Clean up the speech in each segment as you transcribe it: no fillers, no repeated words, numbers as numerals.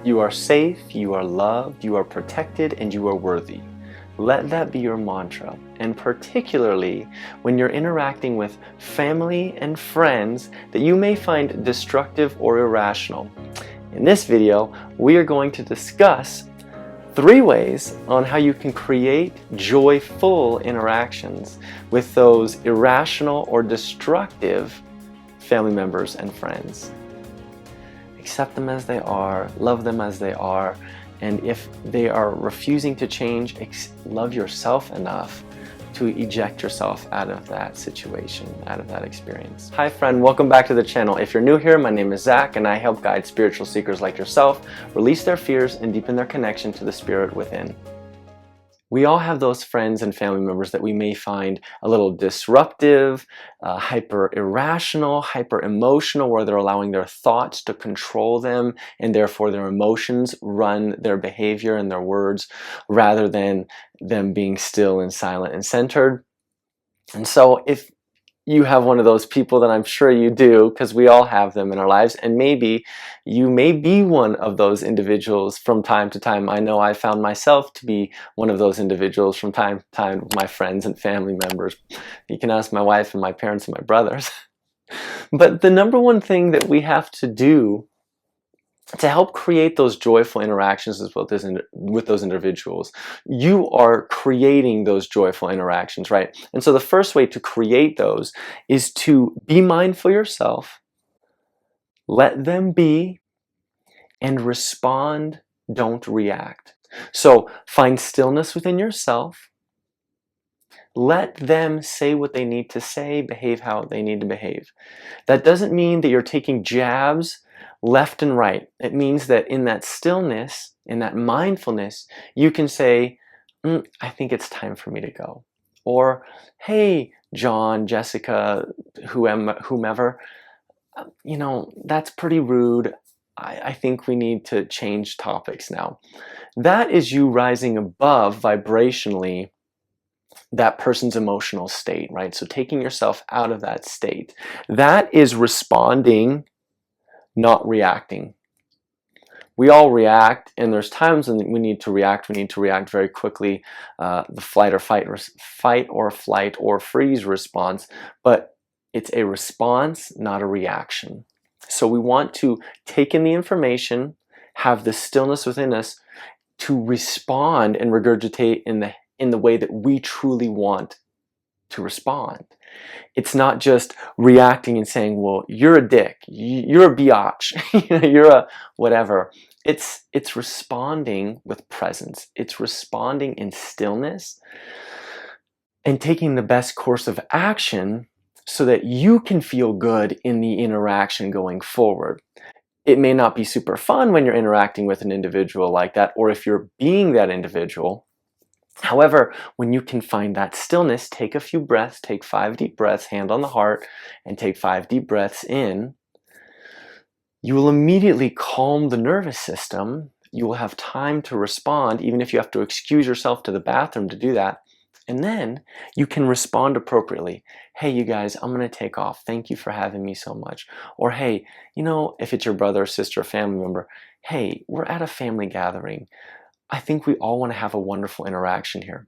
You are safe, you are loved, you are protected, and you are worthy. Let that be your mantra, and particularly when you're interacting with family and friends that you may find destructive or irrational. In this video, we are going to discuss 3 ways on how you can create joyful interactions with those irrational or destructive family members and friends. Accept them as they are, love them as they are, and if they are refusing to change, love yourself enough to eject yourself out of that situation, out of that experience. Hi friend, welcome back to the channel. If you're new here, my name is Zach and I help guide spiritual seekers like yourself release their fears and deepen their connection to the spirit within. We all have those friends and family members that we may find a little disruptive, hyper irrational, hyper emotional, where they're allowing their thoughts to control them and therefore their emotions run their behavior and their words rather than them being still and silent and centered. And so if you have one of those people, that I'm sure you do, because we all have them in our lives, and maybe you may be one of those individuals from time to time. I know I found myself to be one of those individuals from time to time with my friends and family members. You can ask my wife and my parents and my brothers. But the number one thing that we have to do to help create those joyful interactions with those individuals, you are creating those joyful interactions, right? And so the first way to create those is to be mindful yourself, let them be, and respond, don't react. So find stillness within yourself, let them say what they need to say, behave how they need to behave. That doesn't mean that you're taking jabs left and right. It means that in that stillness, in that mindfulness, you can say, I think it's time for me to go. Or, hey, John, Jessica, whomever, that's pretty rude. I think we need to change topics now. That is you rising above vibrationally that person's emotional state, right? So taking yourself out of that state. That is responding, not reacting. We all react, and there's times when we need to react. We need to react very quickly, the fight or flight or freeze response, but it's a response, not a reaction. So we want to take in the information, have the stillness within us to respond and regurgitate in the way that we truly want to respond. It's not just reacting and saying, well, you're a dick, you're a biatch, you're a whatever. It's responding with presence. It's responding in stillness and taking the best course of action so that you can feel good in the interaction going forward. It may not be super fun when you're interacting with an individual like that, or if you're being that individual. However, when you can find that stillness, take a few breaths, take 5 deep breaths, hand on the heart, and take 5 deep breaths in, you will immediately calm the nervous system. You will have time to respond, even if you have to excuse yourself to the bathroom to do that. And then you can respond appropriately. Hey, you guys, I'm going to take off. Thank you for having me so much. Or, hey, if it's your brother, sister, or family member, hey, we're at a family gathering. I think we all want to have a wonderful interaction here.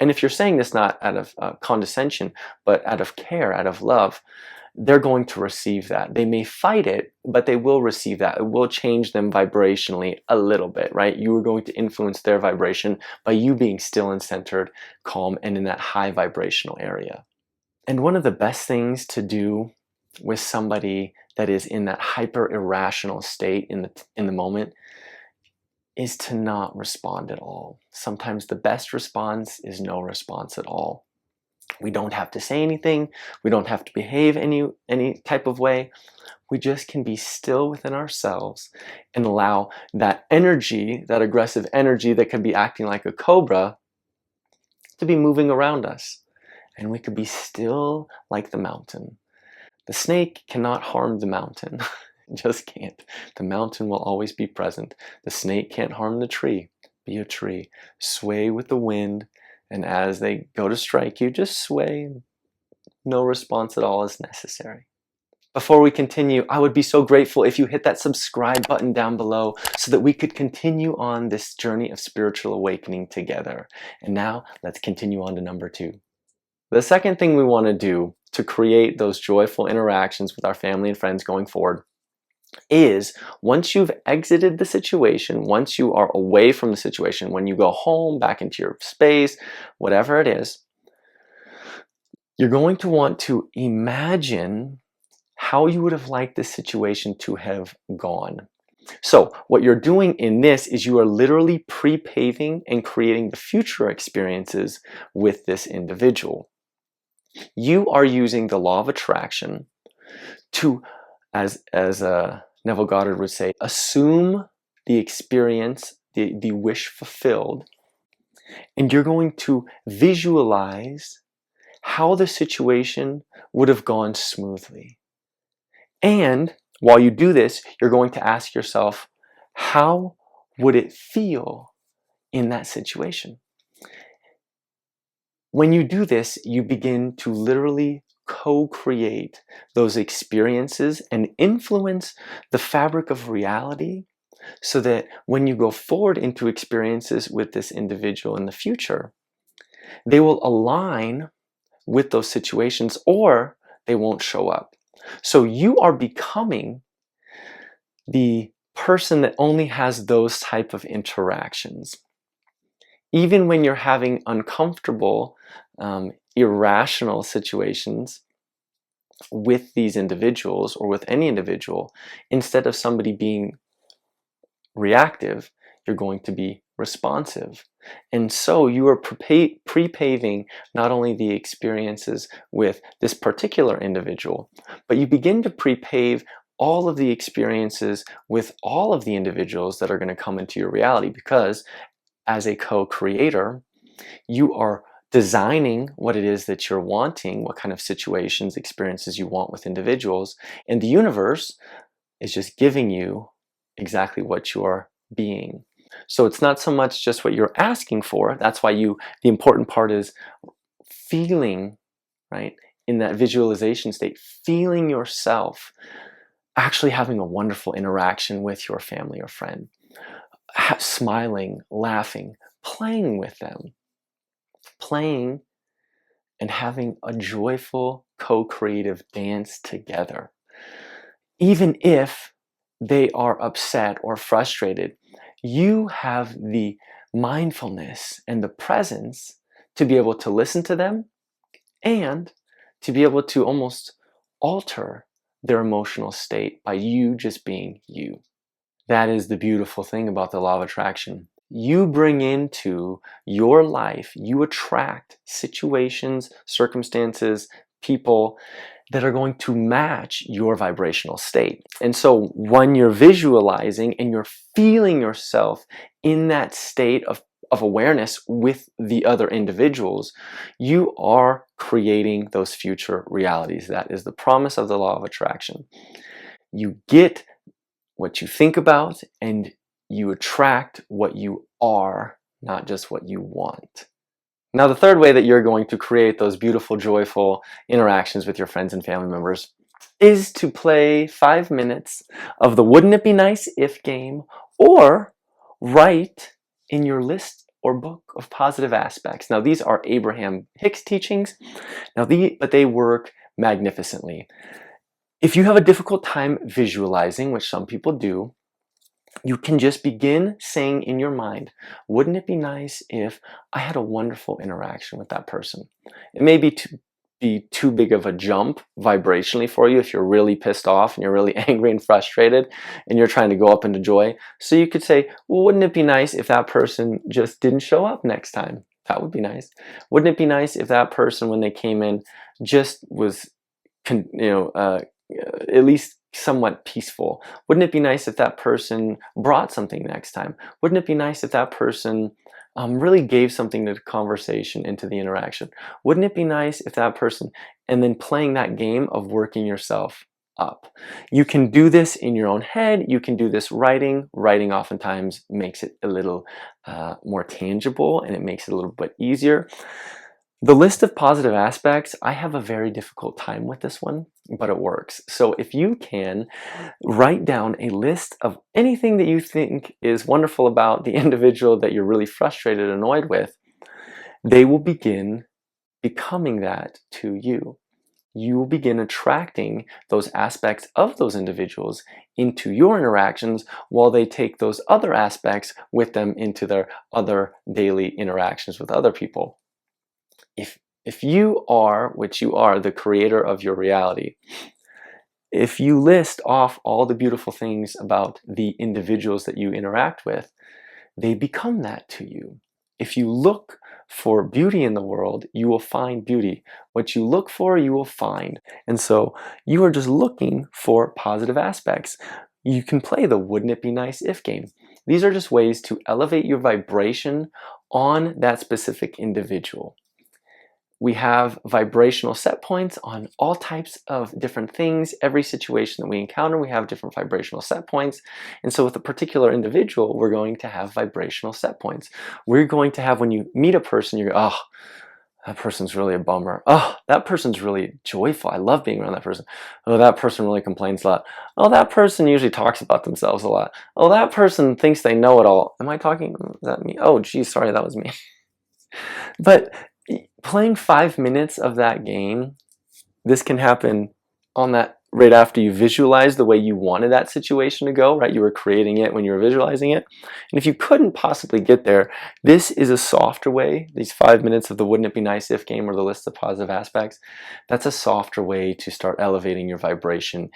And if you're saying this not out of condescension, but out of care, out of love, they're going to receive that. They may fight it, but they will receive that. It will change them vibrationally a little bit, right? You are going to influence their vibration by you being still and centered, calm, and in that high vibrational area. And one of the best things to do with somebody that is in that hyper irrational state in the moment is to not respond at all. Sometimes the best response is no response at all. We don't have to say anything. We don't have to behave any type of way. We just can be still within ourselves and allow that energy, that aggressive energy that can be acting like a cobra, to be moving around us. And we could be still like the mountain. The snake cannot harm the mountain. Just can't. The mountain will always be present. The snake can't harm the tree. Be a tree. Sway with the wind, and as they go to strike you, just sway. No response at all is necessary. Before we continue, I would be so grateful if you hit that subscribe button down below so that we could continue on this journey of spiritual awakening together. And now let's continue on to number 2. The second thing we want to do to create those joyful interactions with our family and friends going forward is, once you've exited the situation, once you are away from the situation, when you go home, back into your space, whatever it is, you're going to want to imagine how you would have liked this situation to have gone. So what you're doing in this is you are literally pre-paving and creating the future experiences with this individual. You are using the law of attraction to, as Neville Goddard would say, assume the experience, the wish fulfilled, and you're going to visualize how the situation would have gone smoothly. And while you do this, you're going to ask yourself, how would it feel in that situation? When you do this, you begin to literally co-create those experiences and influence the fabric of reality, so that when you go forward into experiences with this individual in the future, they will align with those situations, or they won't show up. So you are becoming the person that only has those type of interactions. Even when you're having uncomfortable, irrational situations with these individuals or with any individual, instead of somebody being reactive, you're going to be responsive. And so you are pre-paving not only the experiences with this particular individual, but you begin to pre-pave all of the experiences with all of the individuals that are going to come into your reality, because as a co-creator, you are designing what it is that you're wanting, what kind of situations, experiences you want with individuals, and the universe is just giving you exactly what you are being. So it's not so much just what you're asking for. That's why the important part is feeling, right? In that visualization state, feeling yourself actually having a wonderful interaction with your family or friend, smiling, laughing, playing with them, playing and having a joyful co-creative dance together. Even if they are upset or frustrated, you have the mindfulness and the presence to be able to listen to them and to be able to almost alter their emotional state by you just being you. That is the beautiful thing about the law of attraction. You bring into your life, you attract situations, circumstances, people that are going to match your vibrational state. And so when you're visualizing and you're feeling yourself in that state of awareness with the other individuals, you are creating those future realities. That is the promise of the law of attraction. You get what you think about, and you attract what you are, not just what you want. Now, the third way that you're going to create those beautiful, joyful interactions with your friends and family members is to play 5 minutes of the Wouldn't It Be Nice If game, or write in your list or book of positive aspects. Now, these are Abraham Hicks teachings, but they work magnificently. If you have a difficult time visualizing, which some people do, you can just begin saying in your mind, wouldn't it be nice if I had a wonderful interaction with that person? It may be too big of a jump vibrationally for you if you're really pissed off and you're really angry and frustrated and you're trying to go up into joy. So you could say, well, wouldn't it be nice if that person just didn't show up next time? That would be nice. Wouldn't it be nice if that person, when they came in, just was, at least somewhat peaceful? Wouldn't it be nice if that person brought something next time? Wouldn't it be nice if that person really gave something to the conversation, into the interaction? Wouldn't it be nice if that person, and then playing that game of working yourself up. You can do this in your own head. You can do this writing. Writing oftentimes makes it a little more tangible, and it makes it a little bit easier. The list of positive aspects, I have a very difficult time with this one. but it works. So if you can write down a list of anything that you think is wonderful about the individual that you're really frustrated, annoyed with, they will begin becoming that to you. You will begin attracting those aspects of those individuals into your interactions while they take those other aspects with them into their other daily interactions with other people. If you are, which you are, the creator of your reality, if you list off all the beautiful things about the individuals that you interact with, they become that to you. If you look for beauty in the world, you will find beauty. What you look for, you will find. And so you are just looking for positive aspects. You can play the wouldn't it be nice if game. These are just ways to elevate your vibration on that specific individual. We have vibrational set points on all types of different things. Every situation that we encounter, we have different vibrational set points. And so with a particular individual, we're going to have vibrational set points. We're going to have, when you meet a person, you're, oh, that person's really a bummer. Oh, that person's really joyful. I love being around that person. Oh, that person really complains a lot. Oh, that person usually talks about themselves a lot. Oh, that person thinks they know it all. Am I talking? Is that me? Oh, geez, sorry, that was me. But playing 5 minutes of that game, this can happen on that right after you visualize the way you wanted that situation to go, right? You were creating it when you were visualizing it. And if you couldn't possibly get there, this is a softer way. These 5 minutes of the wouldn't it be nice if game or the list of positive aspects, that's a softer way to start elevating your vibration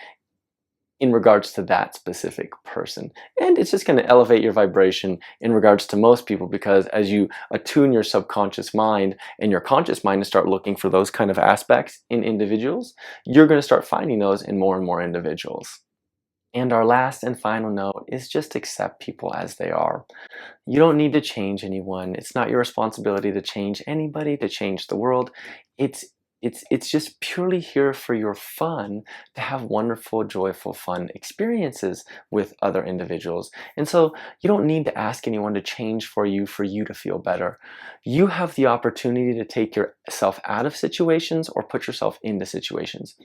in regards to that specific person. And it's just going to elevate your vibration in regards to most people, because as you attune your subconscious mind and your conscious mind to start looking for those kind of aspects in individuals, you're going to start finding those in more and more individuals. And our last and final note is just accept people as they are. You don't need to change anyone. It's not your responsibility to change anybody, to change the world. It's it's just purely here for your fun, to have wonderful, joyful, fun experiences with other individuals. And so you don't need to ask anyone to change for you to feel better. You have the opportunity to take yourself out of situations or put yourself into situations.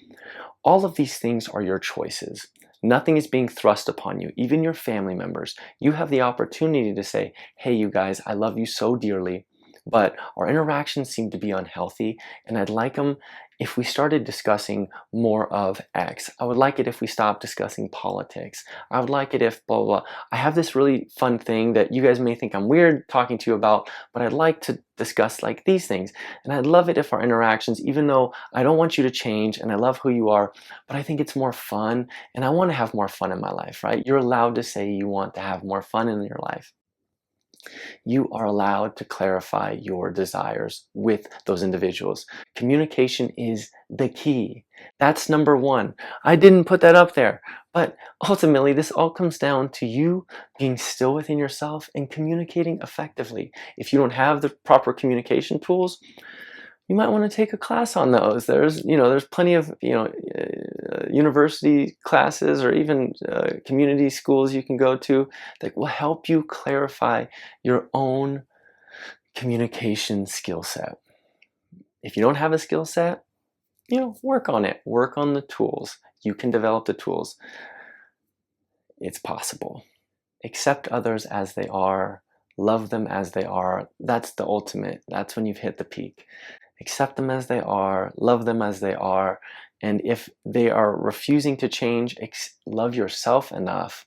All of these things are your choices. Nothing is being thrust upon you, even your family members. You have the opportunity to say, hey, you guys, I love you so dearly, but our interactions seem to be unhealthy, and I'd like them if we started discussing more of X. I would like it if we stopped discussing politics. I would like it if blah, blah, blah. I have this really fun thing that you guys may think I'm weird talking to you about, but I'd like to discuss like these things. And I'd love it if our interactions, even though I don't want you to change and I love who you are, but I think it's more fun and I want to have more fun in my life, right? You're allowed to say you want to have more fun in your life. You are allowed to clarify your desires with those individuals. Communication is the key. That's number one. I didn't put that up there, but ultimately this all comes down to you being still within yourself and communicating effectively. If you don't have the proper communication tools, you might want to take a class on those. There's plenty of, university classes or even community schools you can go to that will help you clarify your own communication skill set. If you don't have a skill set, work on it. Work on the tools. You can develop the tools. It's possible. Accept others as they are. Love them as they are. That's the ultimate. That's when you've hit the peak. Accept them as they are, love them as they are, and if they are refusing to change, love yourself enough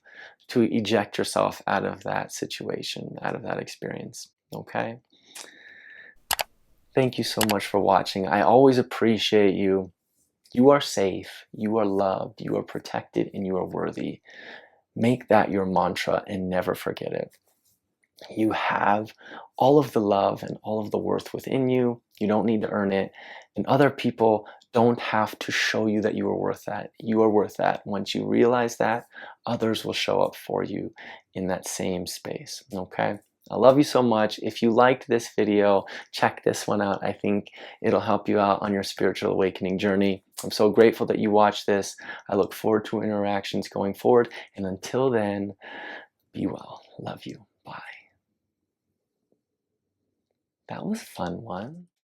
to eject yourself out of that situation, out of that experience, okay? Thank you so much for watching. I always appreciate you. You are safe, you are loved, you are protected, and you are worthy. Make that your mantra and never forget it. You have all of the love and all of the worth within you. You don't need to earn it. And other people don't have to show you that you are worth that. You are worth that. Once you realize that, others will show up for you in that same space. Okay? I love you so much. If you liked this video, check this one out. I think it'll help you out on your spiritual awakening journey. I'm so grateful that you watched this. I look forward to interactions going forward. And until then, be well. Love you. Bye. That was a fun one.